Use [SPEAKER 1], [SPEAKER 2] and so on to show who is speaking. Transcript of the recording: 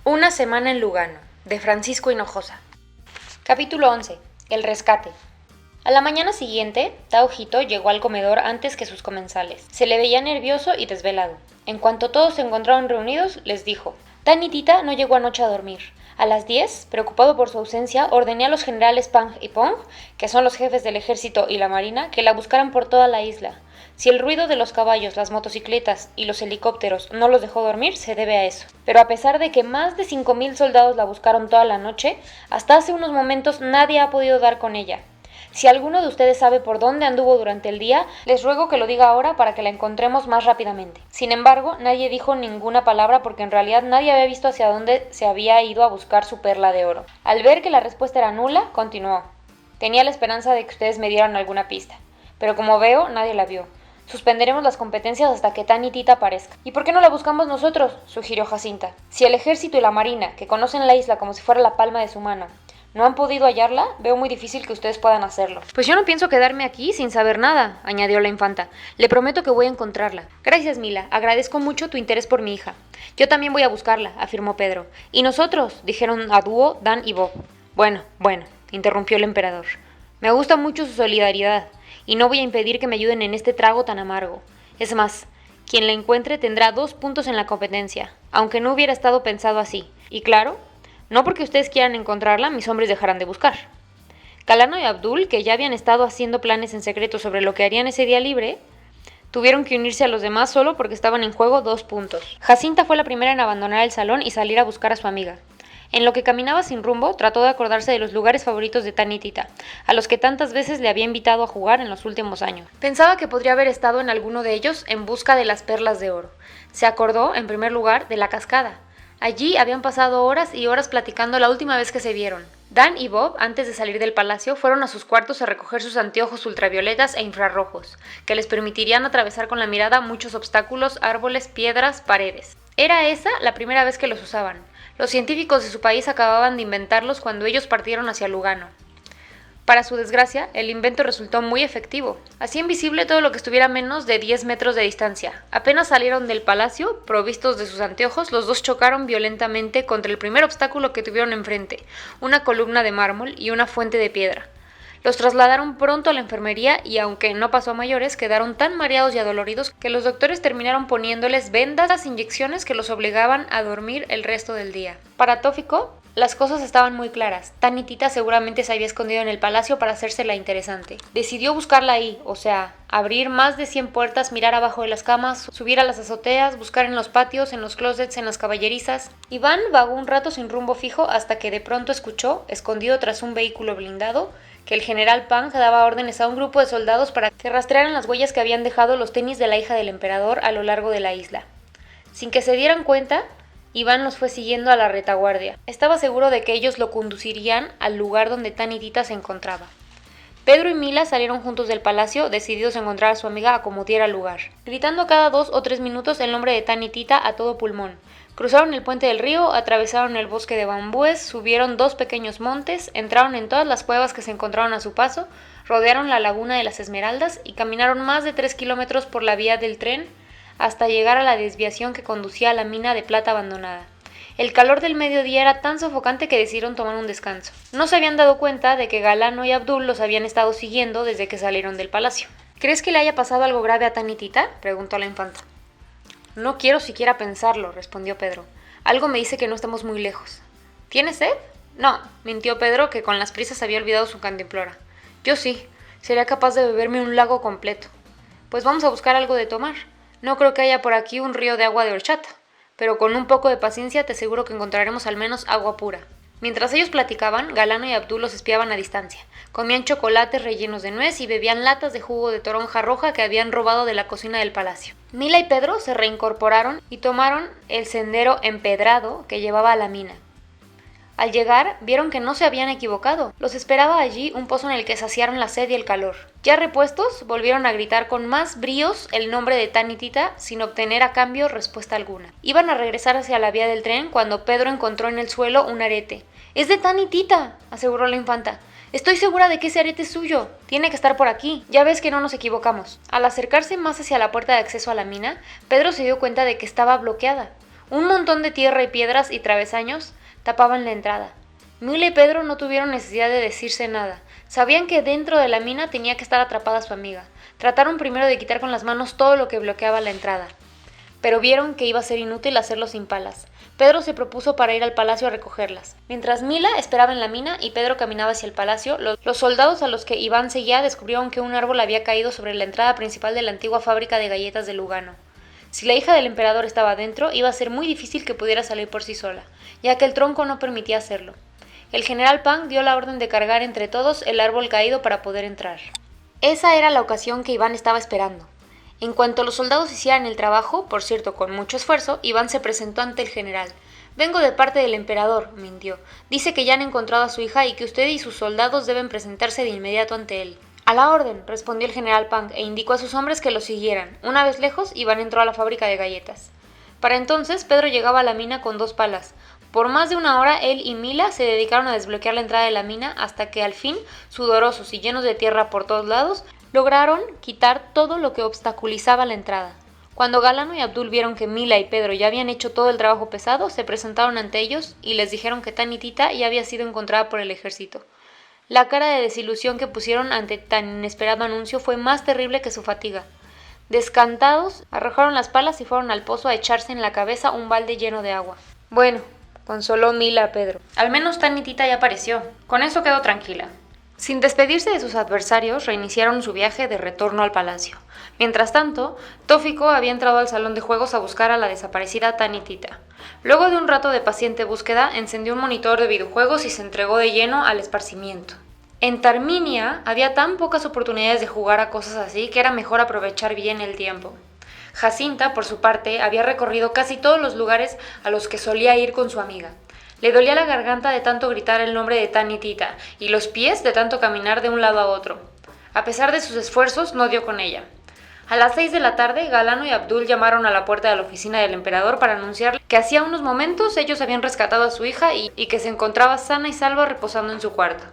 [SPEAKER 1] Una semana en Lugano, de Francisco Hinojosa. Capítulo 11. El rescate. A la mañana siguiente, Tao Hito llegó al comedor antes que sus comensales. Se le veía nervioso y desvelado. En cuanto todos se encontraron reunidos, les dijo: Tan y Tita no llegó anoche a dormir. A las 10, preocupado por su ausencia, ordené a los generales Pang y Pong, que son los jefes del ejército y la marina, que la buscaran por toda la isla. Si el ruido de los caballos, las motocicletas y los helicópteros no los dejó dormir, se debe a eso. Pero a pesar de que más de 5,000 soldados la buscaron toda la noche, hasta hace unos momentos nadie ha podido dar con ella. Si alguno de ustedes sabe por dónde anduvo durante el día, les ruego que lo diga ahora para que la encontremos más rápidamente. Sin embargo, nadie dijo ninguna palabra porque en realidad nadie había visto hacia dónde se había ido a buscar su perla de oro. Al ver que la respuesta era nula, continuó: Tenía la esperanza de que ustedes me dieran alguna pista, pero como veo, nadie la vio. Suspenderemos las competencias hasta que Tan y Tita aparezca. ¿Y por qué no la buscamos nosotros?, sugirió Jacinta. Si el ejército y la marina, que conocen la isla como si fuera la palma de su mano, no han podido hallarla, veo muy difícil que ustedes puedan hacerlo. Pues yo no pienso quedarme aquí sin saber nada, añadió la infanta. Le prometo que voy a encontrarla. Gracias, Mila. Agradezco mucho tu interés por mi hija. Yo también voy a buscarla, afirmó Pedro. ¿Y nosotros?, dijeron a dúo Dan y Bob. Bueno, interrumpió el emperador. Me gusta mucho su solidaridad, y no voy a impedir que me ayuden en este trago tan amargo. Es más, quien la encuentre tendrá 2 puntos en la competencia, aunque no hubiera estado pensado así. Y claro, no porque ustedes quieran encontrarla, mis hombres dejarán de buscar. Galano y Abdul, que ya habían estado haciendo planes en secreto sobre lo que harían ese día libre, tuvieron que unirse a los demás solo porque estaban en juego 2 puntos. Jacinta fue la primera en abandonar el salón y salir a buscar a su amiga. En lo que caminaba sin rumbo, trató de acordarse de los lugares favoritos de Tan y Tita, a los que tantas veces le había invitado a jugar en los últimos años. Pensaba que podría haber estado en alguno de ellos en busca de las perlas de oro. Se acordó, en primer lugar, de la cascada. Allí habían pasado horas y horas platicando la última vez que se vieron. Dan y Bob, antes de salir del palacio, fueron a sus cuartos a recoger sus anteojos ultravioletas e infrarrojos, que les permitirían atravesar con la mirada muchos obstáculos, árboles, piedras, paredes. Era esa la primera vez que los usaban. Los científicos de su país acababan de inventarlos cuando ellos partieron hacia Lugano. Para su desgracia, el invento resultó muy efectivo. Hacía invisible todo lo que estuviera a menos de 10 metros de distancia. Apenas salieron del palacio, provistos de sus anteojos, los dos chocaron violentamente contra el primer obstáculo que tuvieron enfrente, una columna de mármol y una fuente de piedra. Los trasladaron pronto a la enfermería y, aunque no pasó a mayores, quedaron tan mareados y adoloridos que los doctores terminaron poniéndoles vendas, inyecciones que los obligaban a dormir el resto del día. Para Tófico, las cosas estaban muy claras. Tan y Tita seguramente se había escondido en el palacio para hacérsela interesante. Decidió buscarla ahí, o sea, abrir más de 100 puertas, mirar abajo de las camas, subir a las azoteas, buscar en los patios, en los closets, en las caballerizas. Iván vagó un rato sin rumbo fijo hasta que de pronto escuchó, escondido tras un vehículo blindado, que el general Pang daba órdenes a un grupo de soldados para que rastrearan las huellas que habían dejado los tenis de la hija del emperador a lo largo de la isla. Sin que se dieran cuenta, Iván los fue siguiendo a la retaguardia. Estaba seguro de que ellos lo conducirían al lugar donde Tan y Tita se encontraba. Pedro y Mila salieron juntos del palacio, decididos a encontrar a su amiga a como diera lugar, gritando cada 2 o 3 minutos el nombre de Tan y Tita a todo pulmón. Cruzaron el puente del río, atravesaron el bosque de bambúes, subieron 2 pequeños montes, entraron en todas las cuevas que se encontraron a su paso, rodearon la laguna de las Esmeraldas y caminaron más de 3 kilómetros por la vía del tren hasta llegar a la desviación que conducía a la mina de plata abandonada. El calor del mediodía era tan sofocante que decidieron tomar un descanso. No se habían dado cuenta de que Galano y Abdul los habían estado siguiendo desde que salieron del palacio. ¿Crees que le haya pasado algo grave a Tan y Tita?, preguntó la infanta. No quiero siquiera pensarlo, respondió Pedro. Algo me dice que no estamos muy lejos. ¿Tienes sed? No, mintió Pedro, que con las prisas había olvidado su cantimplora. Yo sí, sería capaz de beberme un lago completo. Pues vamos a buscar algo de tomar. No creo que haya por aquí un río de agua de horchata, pero con un poco de paciencia te aseguro que encontraremos al menos agua pura. Mientras ellos platicaban, Galano y Abdul los espiaban a distancia. Comían chocolates rellenos de nuez y bebían latas de jugo de toronja roja que habían robado de la cocina del palacio. Mila y Pedro se reincorporaron y tomaron el sendero empedrado que llevaba a la mina. Al llegar, vieron que no se habían equivocado. Los esperaba allí un pozo en el que saciaron la sed y el calor. Ya repuestos, volvieron a gritar con más bríos el nombre de Tan y Tita sin obtener a cambio respuesta alguna. Iban a regresar hacia la vía del tren cuando Pedro encontró en el suelo un arete. «¡Es de Tan y Tita!», aseguró la infanta. «Estoy segura de que ese arete es suyo. Tiene que estar por aquí. Ya ves que no nos equivocamos». Al acercarse más hacia la puerta de acceso a la mina, Pedro se dio cuenta de que estaba bloqueada. Un montón de tierra y piedras y travesaños tapaban la entrada. Mila y Pedro no tuvieron necesidad de decirse nada. Sabían que dentro de la mina tenía que estar atrapada su amiga. Trataron primero de quitar con las manos todo lo que bloqueaba la entrada, pero vieron que iba a ser inútil hacerlo sin palas. Pedro se propuso para ir al palacio a recogerlas. Mientras Mila esperaba en la mina y Pedro caminaba hacia el palacio, los soldados a los que Iván seguía descubrieron que un árbol había caído sobre la entrada principal de la antigua fábrica de galletas de Lugano. Si la hija del emperador estaba dentro, iba a ser muy difícil que pudiera salir por sí sola, ya que el tronco no permitía hacerlo. El general Pang dio la orden de cargar entre todos el árbol caído para poder entrar. Esa era la ocasión que Iván estaba esperando. En cuanto los soldados hicieran el trabajo, por cierto con mucho esfuerzo, Iván se presentó ante el general. «Vengo de parte del emperador», mintió. «Dice que ya han encontrado a su hija y que usted y sus soldados deben presentarse de inmediato ante él». «A la orden», respondió el general Pang e indicó a sus hombres que lo siguieran. Una vez lejos, Iván entró a la fábrica de galletas. Para entonces, Pedro llegaba a la mina con 2 palas. Por más de una hora, él y Mila se dedicaron a desbloquear la entrada de la mina hasta que al fin, sudorosos y llenos de tierra por todos lados, lograron quitar todo lo que obstaculizaba la entrada. Cuando Galano y Abdul vieron que Mila y Pedro ya habían hecho todo el trabajo pesado, se presentaron ante ellos y les dijeron que Tan y Tita ya había sido encontrada por el ejército. La cara de desilusión que pusieron ante tan inesperado anuncio fue más terrible que su fatiga. Descantados, arrojaron las palas y fueron al pozo a echarse en la cabeza un balde lleno de agua. Bueno, consoló Mila a Pedro. Al menos Tan y Tita ya apareció. Con eso quedó tranquila. Sin despedirse de sus adversarios, reiniciaron su viaje de retorno al palacio. Mientras tanto, Tófico había entrado al salón de juegos a buscar a la desaparecida Tan y Tita. Luego de un rato de paciente búsqueda, encendió un monitor de videojuegos y se entregó de lleno al esparcimiento. En Tarminia había tan pocas oportunidades de jugar a cosas así que era mejor aprovechar bien el tiempo. Jacinta, por su parte, había recorrido casi todos los lugares a los que solía ir con su amiga. Le dolía la garganta de tanto gritar el nombre de Tan y Tita, y los pies de tanto caminar de un lado a otro. A pesar de sus esfuerzos, no dio con ella. A las 6 de la tarde, Galano y Abdul llamaron a la puerta de la oficina del emperador para anunciarle que hacía unos momentos ellos habían rescatado a su hija y que se encontraba sana y salva reposando en su cuarto.